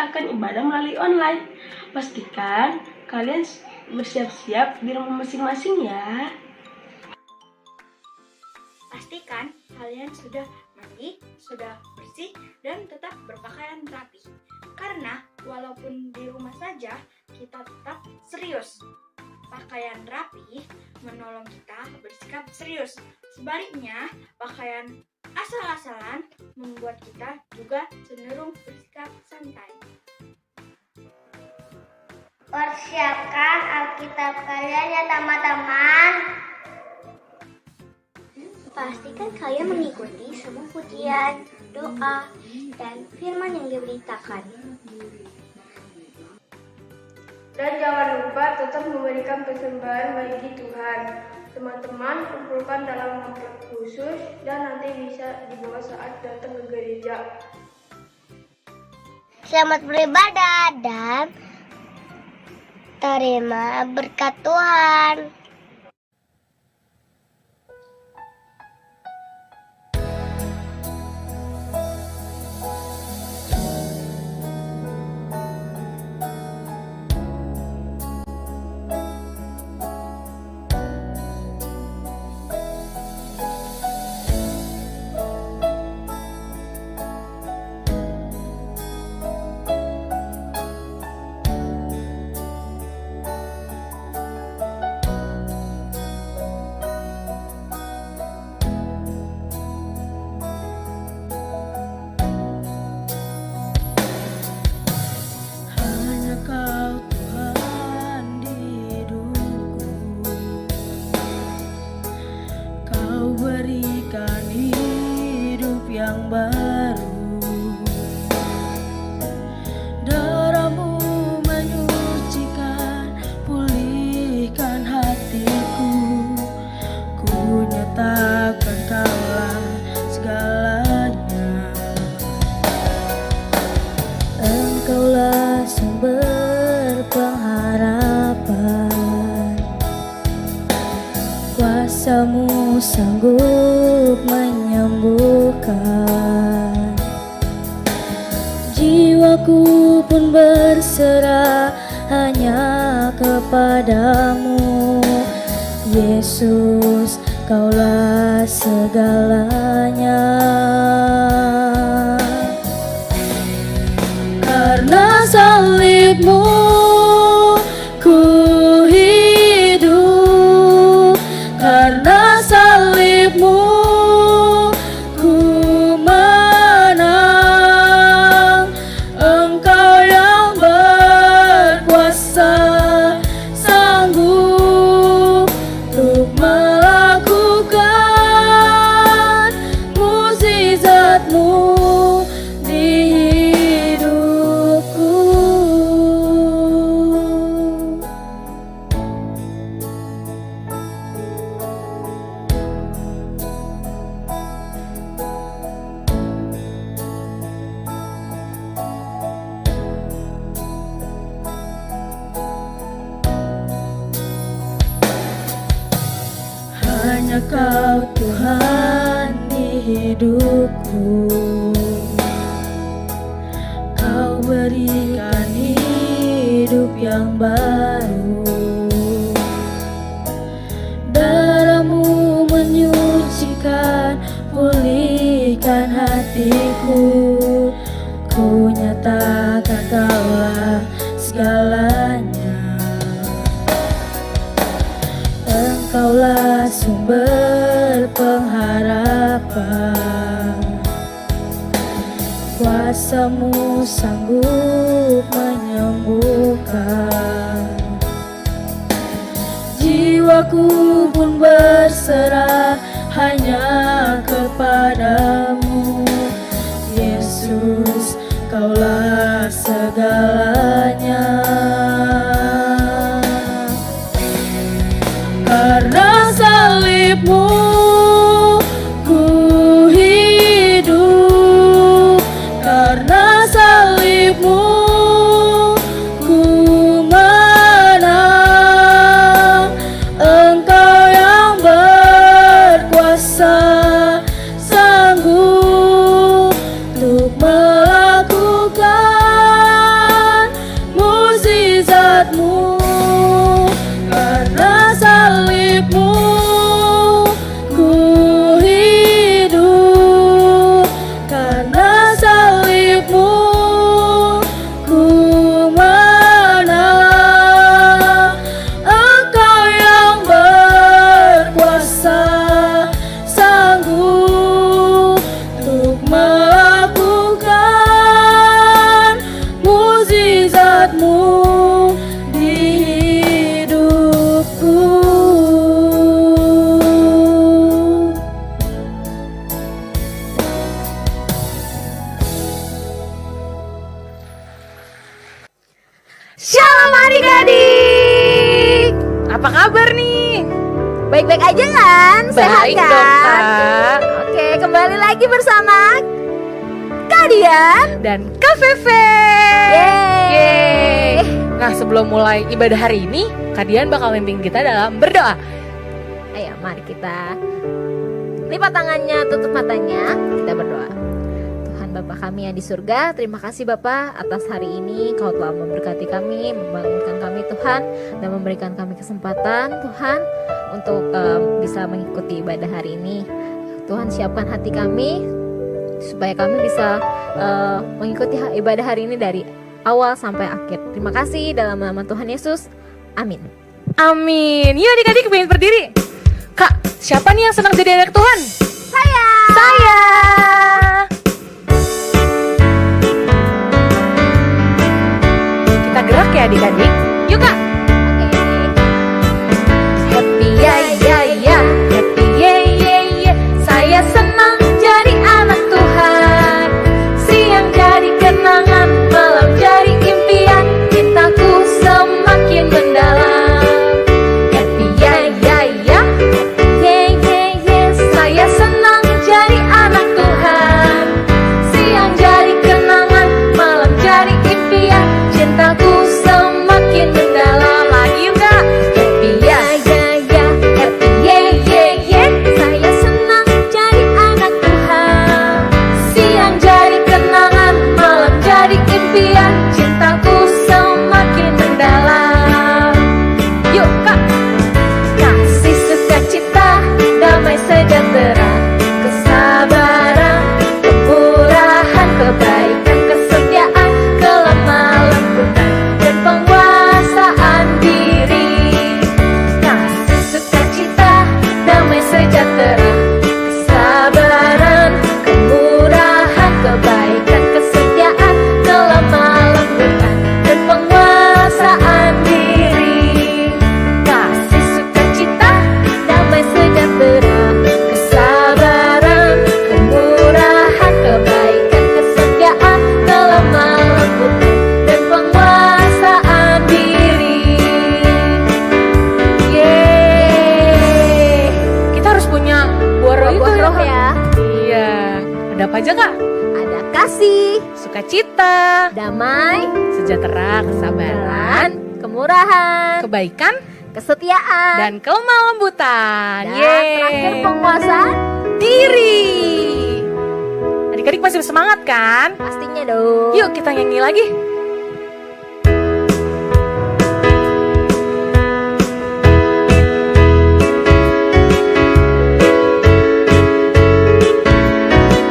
akan ibadah melalui online. Pastikan kalian bersiap-siap di rumah masing-masing ya. Pastikan kalian sudah mandi, sudah bersih, dan tetap berpakaian rapi. Karena walaupun di rumah saja, kita tetap serius. Pakaian rapi menolong kita bersikap serius. Sebaliknya, pakaian asal-asalan membuat kita juga cenderung bersikap santai. Persiapkan Alkitab kalian ya teman-teman. Pastikan kalian mengikuti semua pujian, doa, dan firman yang diberitakan. Dan jangan lupa tetap memberikan persembahan bagi Tuhan. Teman-teman kumpulkan dalam amplop khusus dan nanti bisa dibawa saat datang ke gereja. Selamat beribadah dan terima berkat Tuhan. Yang baru, darahmu menyucikan, pulihkan hatiku. Ku nyatakan kaulah segalanya. Engkaulah sumber pengharapan, kuasamu sanggup menyembuhkan. Jiwaku pun berserah hanya kepadamu, Yesus, kaulah segalanya. Karena salibmu ku hidup, karena salibmu ku menang. Engkau yang berkuasa, sanggup untuk melakukan mukjizat-Mu di hidupku. Hanya Kau Tuhan di hidupku. Kau berikan hidup yang baru. Darahmu menyucikan, pulihkan hatiku. Ku nyatakan kaulah segalanya. Engkaulah sumber pengharapan, kuasamu sanggup menyembuhkan. Jiwaku pun berserah hanya kepadamu, Yesus, kaulah segalanya. Karena salibmu ku hidup, karena salibmu ku menang. Engkau yang berkuasa, sanggup untuk melakukan buatmu di hidupku. Shalom adik-adik. Apa kabar nih? Baik-baik aja kan? Sehat Baik kan? dong, Kak. Oke, kembali lagi bersama Kak Dian Dan Kak Feve. Yeay. Nah, sebelum mulai ibadah hari ini, Kak Dian bakal memimpin kita dalam berdoa. Ayo mari kita lipat tangannya, tutup matanya, kita berdoa. Tuhan Bapa kami yang di surga, terima kasih Bapa atas hari ini Kau telah memberkati kami, membangunkan kami Tuhan, dan memberikan kami kesempatan Tuhan untuk bisa mengikuti ibadah hari ini. Tuhan siapkan hati kami supaya kami bisa mengikuti ibadah hari ini dari awal sampai akhir. Terima kasih dalam nama Tuhan Yesus, amin. Amin. Yuk adik-adik pengen berdiri. Kak, siapa nih yang senang jadi anak Tuhan? Saya. Kita gerak ya adik-adik. Yuk Kak. Happy ya ya ya, happy ye ye ye. Saya senang jadi anak Tuhan. Siang jadi kenangan, malam jadi impian. Cintaku semakin mendalam. Happy ya ya ya, ye ye ye. Saya senang jadi anak Tuhan. Siang jadi kenangan, malam jadi impian. Cintaku semakin mendalam. Lagi yuk Kak. Happy ya ya ya, happy ye ye ye. Saya senang jadi anak Tuhan. Siang jadi kenangan, malam jadi impian. Cintaku semakin mendalam. Yuk Kak. Kasih sukacita, damai sejahtera, kesabaran, kemurahan, kebaikan, kesetiaan, kelemah lembutan, dan penguasaan diri. Kasih sukacita, damai sejahtera, kesabaran, kemurahan, kebaikan, kesetiaan, kelemah lembutan, dan penguasaan diri. Kasih sukacita, damai sejahtera, kesabaran, kemurahan, kebaikan, kesetiaan, kelemah lembutan, dan penguasaan diri. Yeay. Kita harus punya buah roh itu Buah ya, roh Kak? ya. Iya. Ada apa aja Kak? Ada kasih, Sukacita, damai, sejahtera, kesabaran, kemurahan, kebaikan, kesetiaan, dan kelemah lembutan. dan Yeay. terakhir penguasaan diri. Adik-adik masih semangat kan? pastinya dong. Yuk kita nyanyi lagi.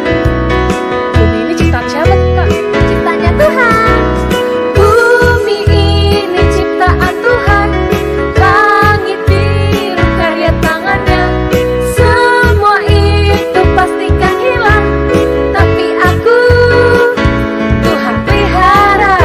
Bumi ini ciptaan siapa tuh, Kak? Ciptanya Tuhan. Bumi ini ciptaan Tuhan. Langit biru karya tangannya. Semua itu pastikan hilang, tapi aku Tuhan pelihara.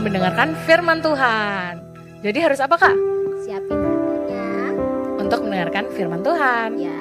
mendengarkan firman Tuhan. Jadi harus apa Kak? Siapin hatinya. Untuk mendengarkan firman Tuhan. Ya.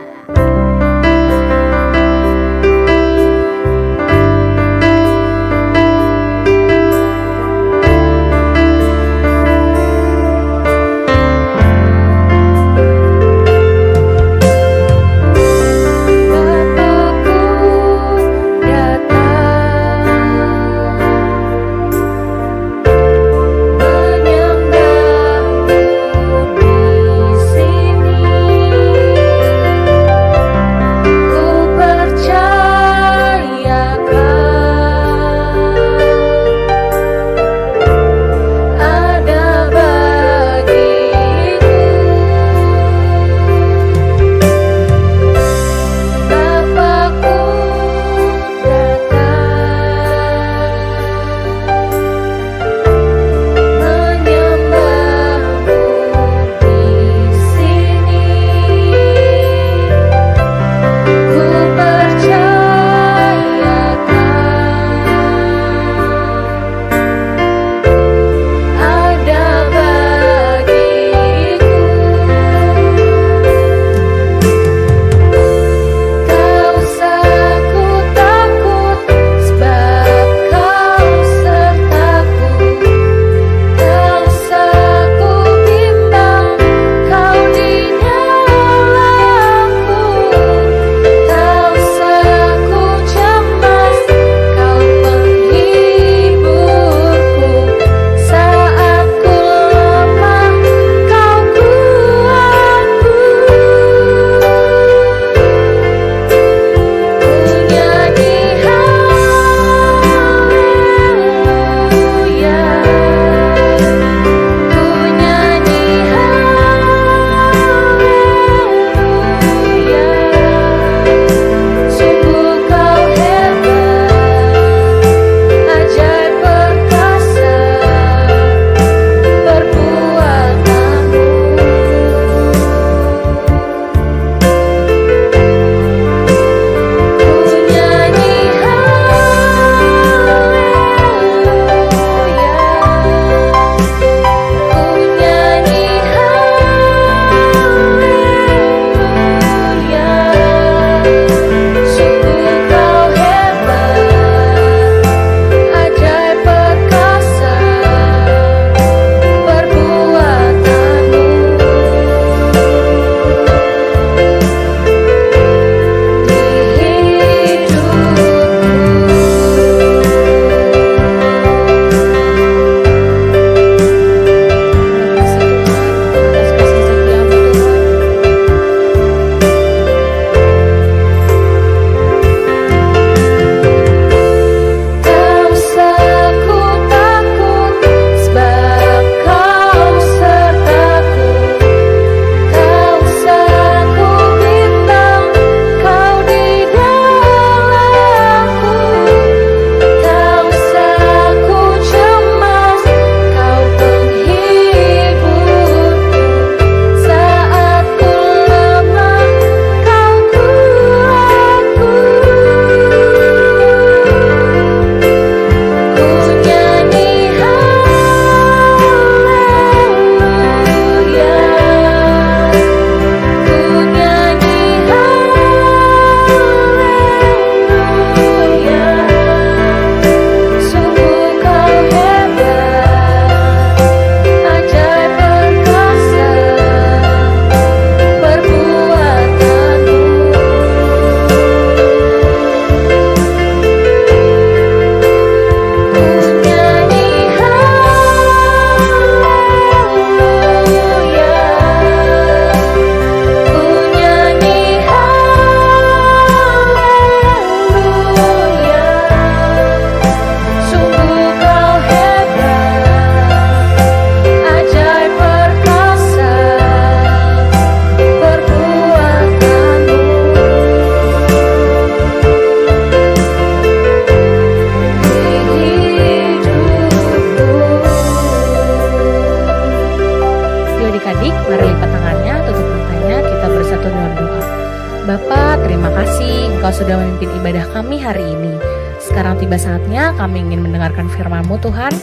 Engkau sudah memimpin ibadah kami hari ini. Sekarang tiba saatnya kami ingin mendengarkan firman-Mu Tuhan.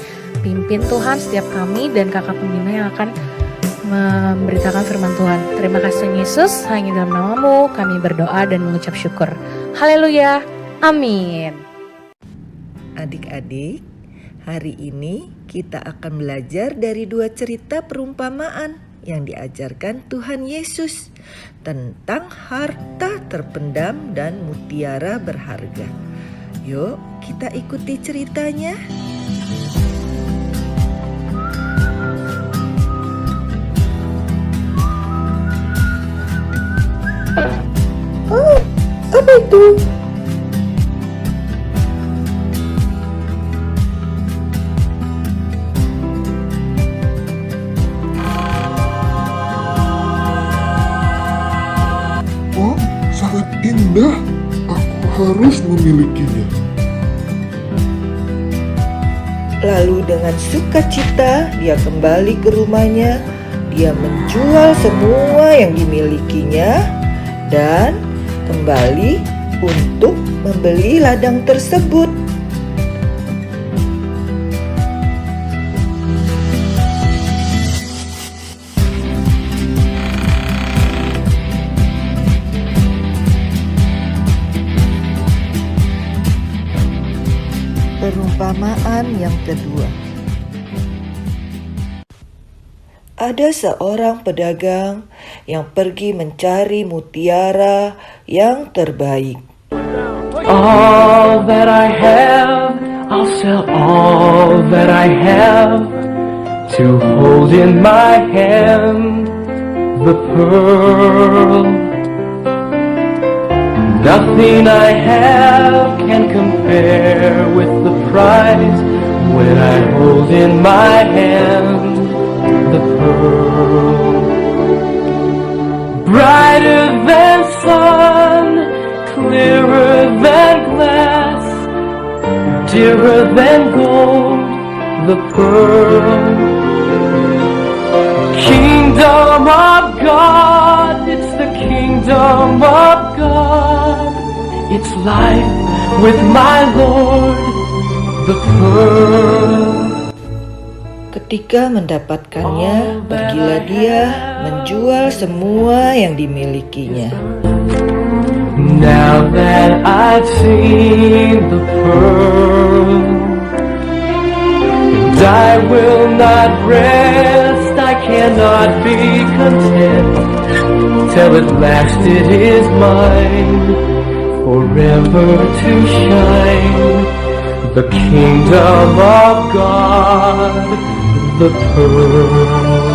pimpin Tuhan setiap kami dan kakak pembina yang akan memberitakan firman Tuhan. Terima kasih Tuhan Yesus, hanya dalam nama-Mu kami berdoa dan mengucap syukur. Haleluya, amin. Adik-adik, hari ini kita akan belajar dari 2 cerita perumpamaan yang diajarkan Tuhan Yesus tentang harta terpendam dan mutiara berharga. Yuk, kita ikuti ceritanya. Oh, apa itu? Oh, sangat indah. Aku harus memilikinya. Lalu dengan sukacita dia kembali ke rumahnya. Dia menjual semua yang dimilikinya dan kembali untuk membeli ladang tersebut. Perumpamaan yang kedua. Ada seorang pedagang yang pergi mencari mutiara yang terbaik. All that I have, I'll sell all that I have to hold in my hand the pearl. Nothing I have can compare with the prize when I hold in my hand the pearl. Brighter than sun, clearer than glass, dearer than gold, the pearl. Kingdom of God, it's the kingdom of God. It's life with my Lord, the pearl. Ketika mendapatkannya, pergilah dia menjual semua yang dimilikinya. Now that I've seen the pearl, and I will not rest, I cannot be content, till at last it is mine, forever to shine, the kingdom of God, the pearl.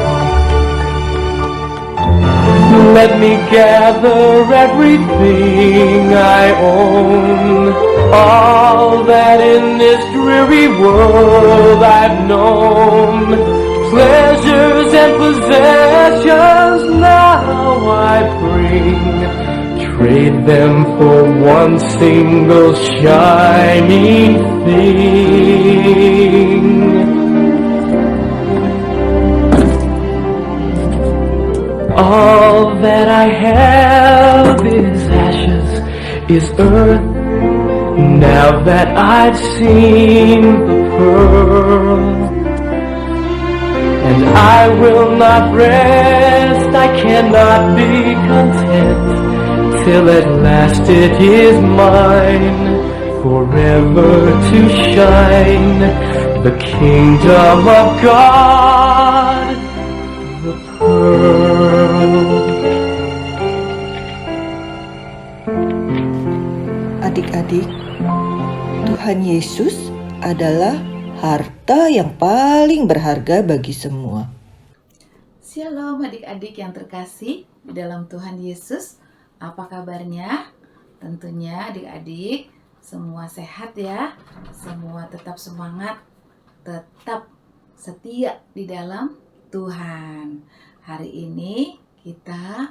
Let me gather everything I own, all that in this dreary world I've known, pleasures and possessions now I bring, trade them for one single shining thing. All that I have is ashes, is earth. Now that I've seen the pearl, and I will not rest, I cannot be content, till at last it is mine, forever to shine, the kingdom of God, the pearl. Adik-adik, Tuhan Yesus adalah harta yang paling berharga bagi semua. Shalom adik-adik yang terkasih di dalam Tuhan Yesus. Apa kabarnya? Tentunya adik-adik semua sehat ya. Semua tetap semangat, tetap setia di dalam Tuhan. Hari ini kita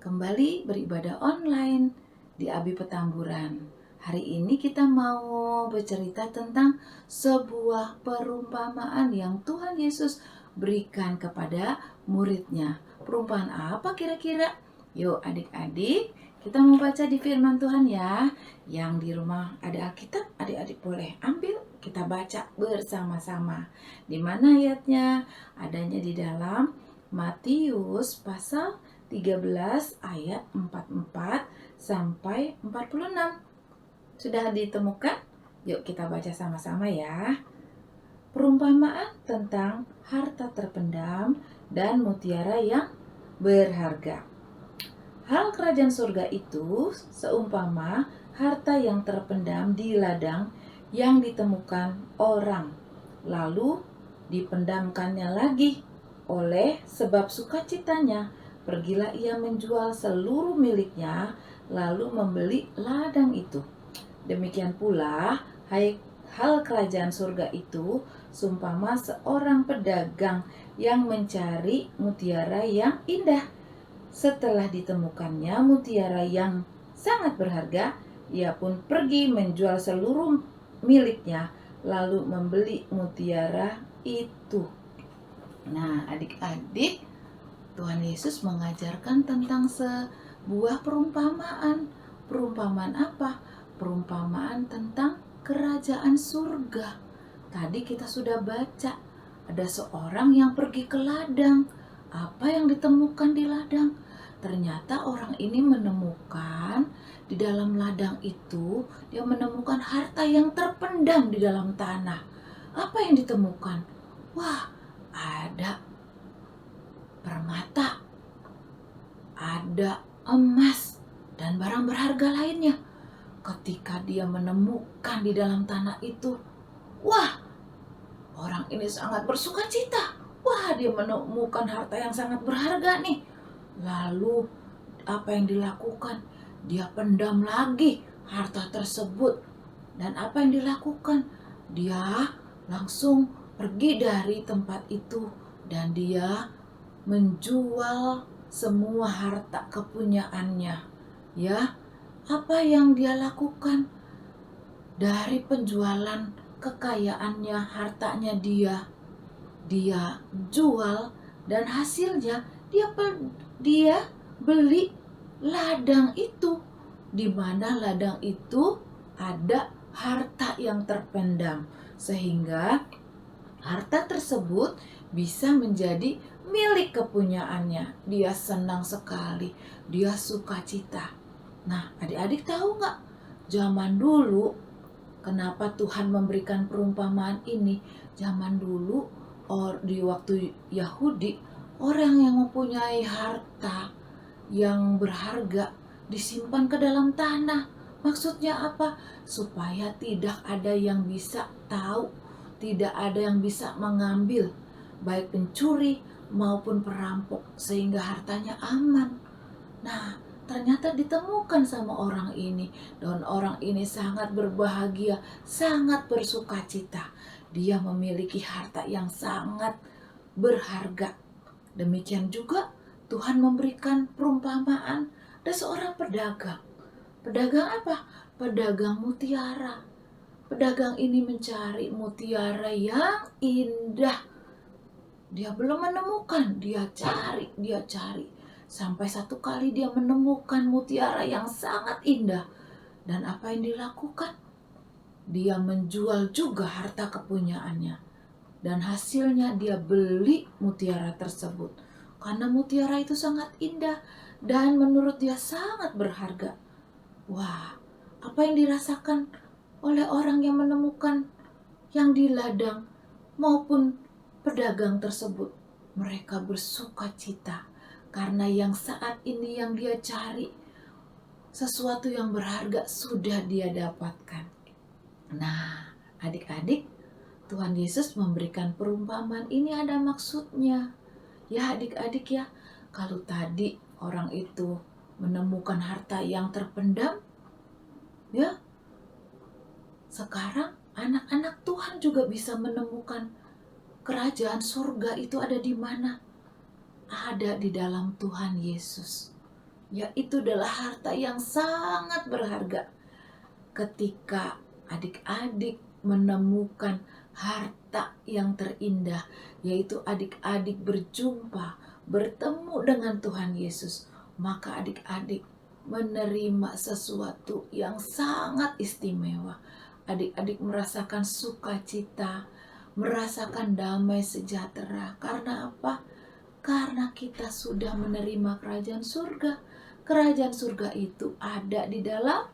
kembali beribadah online di Abi Petamburan. Hari ini kita mau bercerita tentang sebuah perumpamaan yang Tuhan Yesus berikan kepada muridnya. Perumpamaan apa kira-kira? Yuk adik-adik, kita mau baca di firman Tuhan ya. Yang di rumah ada Alkitab, adik-adik boleh ambil Yuk kita baca bersama-sama. Di mana ayatnya? Adanya di dalam Matius pasal 13 ayat 44 sampai 46. Sudah ditemukan? Yuk kita baca sama-sama ya. Perumpamaan tentang harta terpendam dan mutiara yang berharga. Hal kerajaan surga itu seumpama harta yang terpendam di ladang yang ditemukan orang, lalu dipendamkannya lagi. Oleh sebab sukacitanya, pergilah ia menjual seluruh miliknya, lalu membeli ladang itu. Demikian pula, hal kerajaan surga itu seumpama seorang pedagang yang mencari mutiara yang indah. Setelah ditemukannya mutiara yang sangat berharga, ia pun pergi menjual seluruh miliknya, lalu membeli mutiara itu. Nah, adik-adik, Tuhan Yesus mengajarkan tentang sebuah perumpamaan. Perumpamaan apa? Perumpamaan tentang kerajaan surga. Tadi kita sudah baca, ada seorang yang pergi ke ladang. Apa yang ditemukan di ladang? Ternyata orang ini menemukan di dalam ladang itu, dia menemukan harta yang terpendam di dalam tanah. Apa yang ditemukan? Wah, ada permata, ada emas, dan barang berharga lainnya. Ketika dia menemukan di dalam tanah itu, wah, orang ini sangat bersukacita. Wah, dia menemukan harta yang sangat berharga nih. Lalu apa yang dilakukan? Dia pendam lagi harta tersebut. Dan apa yang dilakukan? Dia langsung pergi dari tempat itu dan dia menjual semua harta kepunyaannya. Ya, apa yang dia lakukan? Dari penjualan kekayaannya, hartanya dia jual, dan hasilnya dia beli ladang itu, di mana ladang itu ada harta yang terpendam, sehingga harta tersebut bisa menjadi milik kepunyaannya. Dia senang sekali, dia sukacita. Nah, adik-adik tahu nggak, zaman dulu kenapa Tuhan memberikan perumpamaan ini? Zaman dulu di waktu Yahudi, orang yang mempunyai harta yang berharga disimpan ke dalam tanah. Maksudnya apa? Supaya tidak ada yang bisa tahu, tidak ada yang bisa mengambil, baik pencuri maupun perampok, sehingga hartanya aman. Nah, ternyata ditemukan sama orang ini, dan orang ini sangat berbahagia, sangat bersukacita. Dia memiliki harta yang sangat berharga. Demikian juga Tuhan memberikan perumpamaan. Ada seorang pedagang. Pedagang apa? Pedagang mutiara. Pedagang ini mencari mutiara yang indah. Dia belum menemukan, dia cari. Sampai satu kali dia menemukan mutiara yang sangat indah. Dan apa yang dilakukan? Dia menjual juga harta kepunyaannya. Dan hasilnya dia beli mutiara tersebut. Karena mutiara itu sangat indah dan menurut dia sangat berharga. Wah, apa yang dirasakan oleh orang yang menemukan yang di ladang maupun pedagang tersebut? Mereka bersukacita karena yang saat ini yang dia cari, sesuatu yang berharga sudah dia dapatkan. Nah, adik-adik, Tuhan Yesus memberikan perumpamaan ini ada maksudnya. Ya adik-adik ya, kalau tadi orang itu menemukan harta yang terpendam, ya, sekarang anak-anak Tuhan juga bisa menemukan kerajaan surga itu ada di mana? Ada di dalam Tuhan Yesus. Yaitu adalah harta yang sangat berharga. Ketika adik-adik menemukan harta yang terindah, yaitu adik-adik bertemu dengan Tuhan Yesus, maka adik-adik menerima sesuatu yang sangat istimewa. adik-adik merasakan sukacita, merasakan damai sejahtera. Karena apa? Karena kita sudah menerima kerajaan surga. Kerajaan surga itu ada di dalam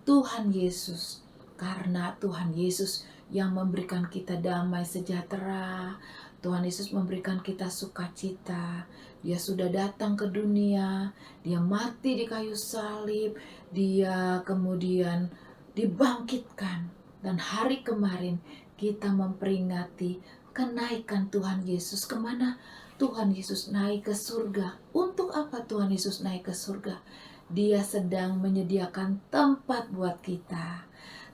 Tuhan Yesus. Karena Tuhan Yesus yang memberikan kita damai sejahtera, Tuhan Yesus memberikan kita sukacita. Dia sudah datang ke dunia, dia mati di kayu salib, dia kemudian dibangkitkan. Dan hari kemarin kita memperingati kenaikan Tuhan Yesus. Kemana? Tuhan Yesus naik ke surga. Untuk apa Tuhan Yesus naik ke surga? Dia sedang menyediakan tempat buat kita.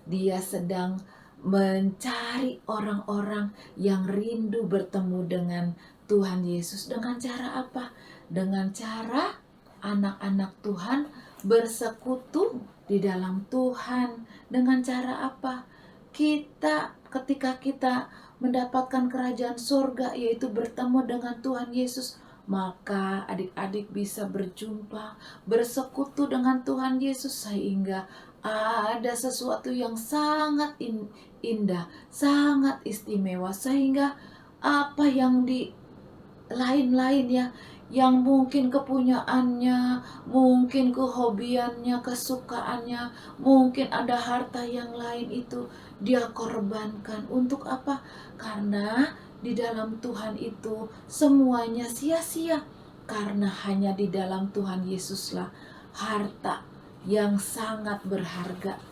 Dia sedang mencari orang-orang yang rindu bertemu dengan Tuhan Yesus. Dengan cara apa? Dengan cara anak-anak Tuhan bersekutu di dalam Tuhan. Dengan cara apa? Ketika kita mendapatkan kerajaan surga, yaitu bertemu dengan Tuhan Yesus, maka adik-adik bisa berjumpa, bersekutu dengan Tuhan Yesus, sehingga ada sesuatu yang sangat indah, sangat istimewa, sehingga apa yang di lain-lain ya, yang mungkin kepunyaannya, mungkin kehobiannya, kesukaannya, mungkin ada harta yang lain, itu dia korbankan. Untuk apa? Karena di dalam Tuhan itu semuanya sia-sia. Karena hanya di dalam Tuhan Yesuslah harta yang sangat berharga.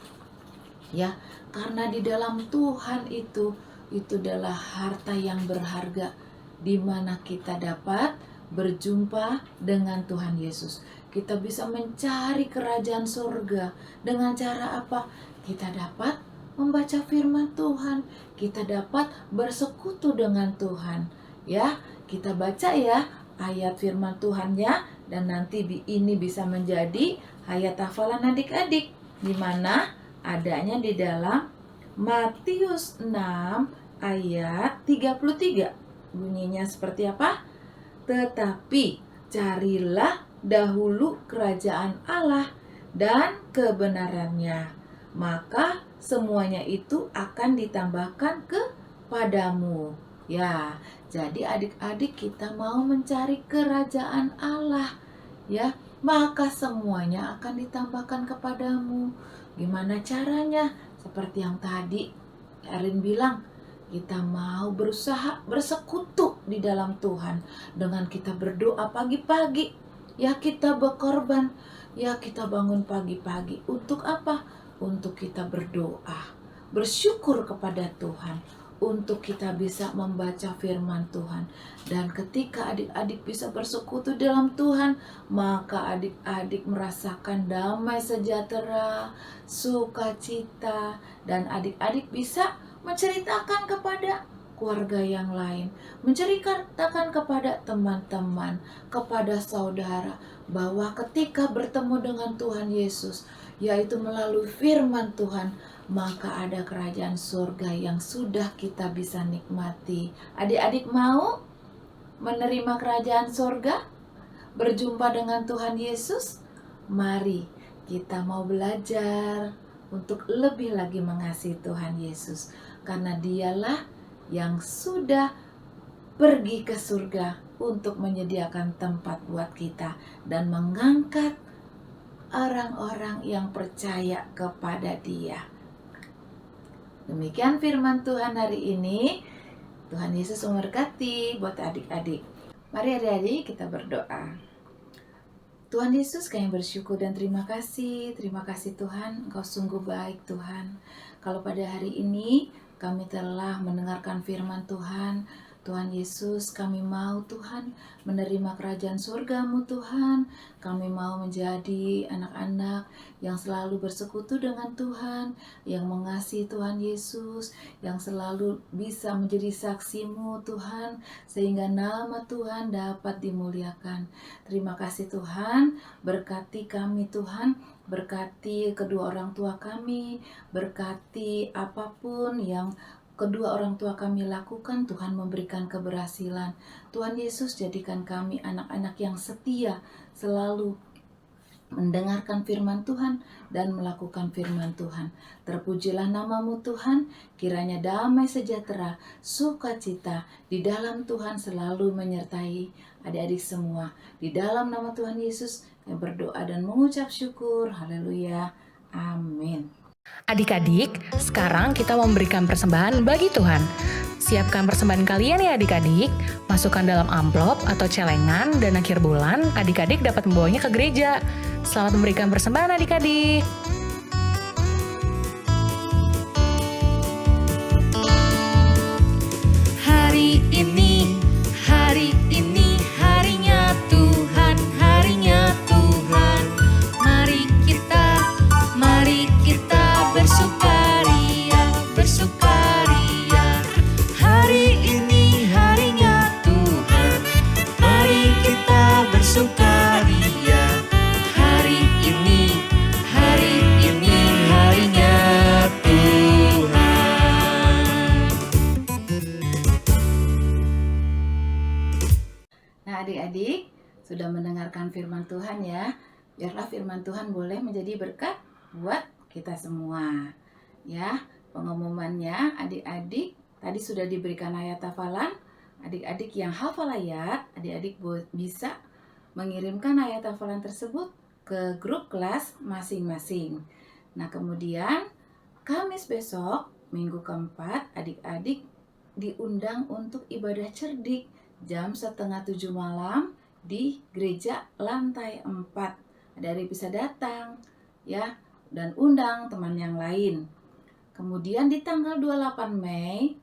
Ya, karena di dalam Tuhan itu adalah harta yang berharga, di mana kita dapat berjumpa dengan Tuhan Yesus. Kita bisa mencari kerajaan surga dengan cara apa? Kita dapat membaca firman Tuhan, kita dapat bersekutu dengan Tuhan. Ya, kita baca ya ayat firman Tuhannya, dan nanti ini bisa menjadi ayat hafalan adik-adik, di mana adanya di dalam Matius 6 ayat 33. Bunyinya seperti apa? Tetapi carilah dahulu kerajaan Allah dan kebenarannya, maka semuanya itu akan ditambahkan kepadamu. Ya, jadi adik-adik kita mau mencari kerajaan Allah, ya, maka semuanya akan ditambahkan kepadamu. Gimana caranya? Seperti yang tadi Erin bilang, kita mau berusaha bersekutu di dalam Tuhan dengan kita berdoa pagi-pagi. Ya, kita berkorban. Ya, kita bangun pagi-pagi. Untuk apa? Untuk kita berdoa, bersyukur kepada Tuhan, untuk kita bisa membaca firman Tuhan. Dan ketika adik-adik bisa bersekutu dalam Tuhan, maka adik-adik merasakan damai sejahtera, sukacita, dan adik-adik bisa menceritakan kepada keluarga yang lain, menceritakan kepada teman-teman, kepada saudara, bahwa ketika bertemu dengan Tuhan Yesus, yaitu melalui firman Tuhan, maka ada kerajaan surga yang sudah kita bisa nikmati. Adik-adik mau menerima kerajaan surga? Berjumpa dengan Tuhan Yesus? Mari kita mau belajar untuk lebih lagi mengasihi Tuhan Yesus, karena dialah yang sudah pergi ke surga untuk menyediakan tempat buat kita dan mengangkat orang-orang yang percaya kepada Dia. Demikian firman Tuhan hari ini. Tuhan Yesus memberkati buat adik-adik. Mari adik-adik kita berdoa. Tuhan Yesus, kami bersyukur dan terima kasih. Terima kasih Tuhan, Engkau sungguh baik Tuhan. Kalau pada hari ini kami telah mendengarkan firman Tuhan, Tuhan Yesus, kami mau Tuhan menerima kerajaan surga-Mu Tuhan. Kami mau menjadi anak-anak yang selalu bersekutu dengan Tuhan, yang mengasihi Tuhan Yesus, yang selalu bisa menjadi saksi-Mu Tuhan, sehingga nama Tuhan dapat dimuliakan. Terima kasih Tuhan, berkati kami Tuhan, berkati kedua orang tua kami, berkati apapun yang kedua orang tua kami lakukan, Tuhan memberikan keberhasilan. Tuhan Yesus, jadikan kami anak-anak yang setia, selalu mendengarkan firman Tuhan dan melakukan firman Tuhan. Terpujilah namamu Tuhan, kiranya damai sejahtera, sukacita di dalam Tuhan selalu menyertai adik-adik semua. Di dalam nama Tuhan Yesus, kami berdoa dan mengucap syukur. Haleluya. Amin. Adik-adik, sekarang kita memberikan persembahan bagi Tuhan. Siapkan persembahan kalian ya adik-adik, masukkan dalam amplop atau celengan dan akhir bulan adik-adik dapat membawanya ke gereja. Selamat memberikan persembahan adik-adik. Hari ini harinya Tuhan, harinya Tuhan. Mari kita bersukaria, bersukaria. Hari ini harinya Tuhan, mari kita bersukaria. Hari ini harinya Tuhan. Nah, adik-adik sudah mendengarkan firman Tuhan ya. Biarlah firman Tuhan boleh menjadi berkat buat kita semua. Ya, pengumumannya adik-adik tadi sudah diberikan ayat hafalan. Adik-adik yang hafal ayat, adik-adik bisa mengirimkan ayat hafalan tersebut ke grup kelas masing-masing. Nah, kemudian Kamis besok, minggu keempat, adik-adik diundang untuk ibadah cerdik jam 6:30 malam di gereja lantai 4. Adik-adik bisa datang ya dan undang teman yang lain. Kemudian di tanggal 28 Mei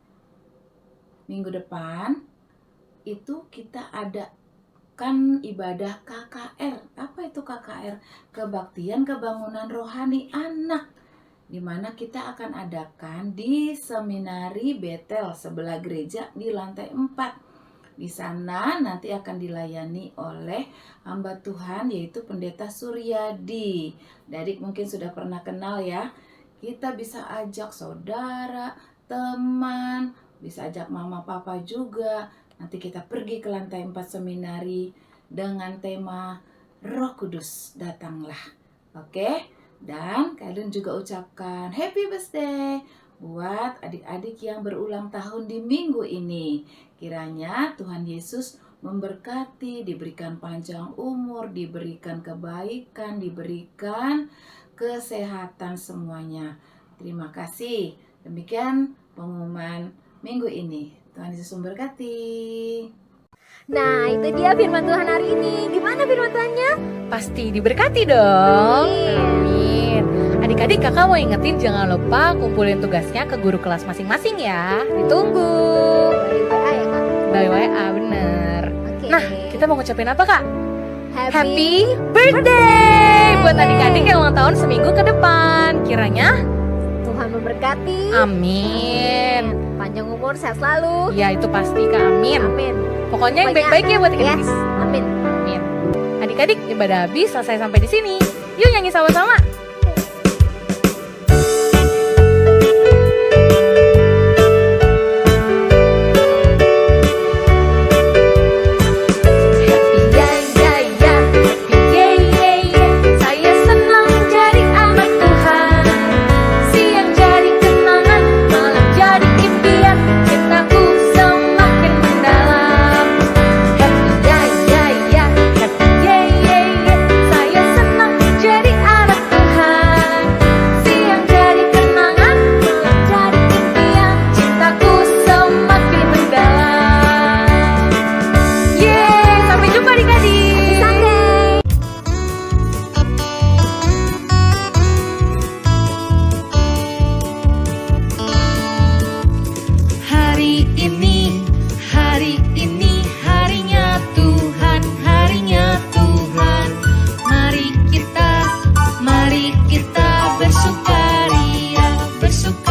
minggu depan itu kita adakan ibadah KKR. Apa itu KKR? Kebaktian Kebangunan Rohani Anak, di mana kita akan adakan di Seminari Betel sebelah gereja di lantai 4. Di sana nanti akan dilayani oleh hamba Tuhan yaitu Pendeta Suryadi. Adik mungkin sudah pernah kenal ya. Kita bisa ajak saudara, teman, bisa ajak mama papa juga. Nanti kita pergi ke lantai 4 seminari dengan tema Roh Kudus datanglah. Oke? Dan kalian juga ucapkan happy birthday buat adik-adik yang berulang tahun di minggu ini. Kiranya Tuhan Yesus memberkati, diberikan panjang umur, diberikan kebaikan, diberikan kesehatan semuanya. Terima kasih. Demikian pengumuman minggu ini. Tuhan Yesus memberkati. Nah, itu dia firman Tuhan hari ini. Gimana firman Tuhannya? Pasti diberkati dong. Amin. Adik-adik, kakak mau ingetin jangan lupa kumpulin tugasnya ke guru kelas masing-masing ya. Ditunggu. By WA, bener. Okay. Nah, kita mau ngucapin apa kak? Happy birthday buat adik-adik yang ulang tahun seminggu ke depan. Kiranya Tuhan memberkati. Amin. Panjang umur, sehat selalu. Ya, itu pasti kak. Amin. Amin. Pokoknya yang baik-baik ya buat adik-adik. Yes. Amin. Amin. Adik-adik, ibadah habis selesai sampai di sini. Yuk nyanyi sama-sama. Mari kita bersukaria, bersukaria.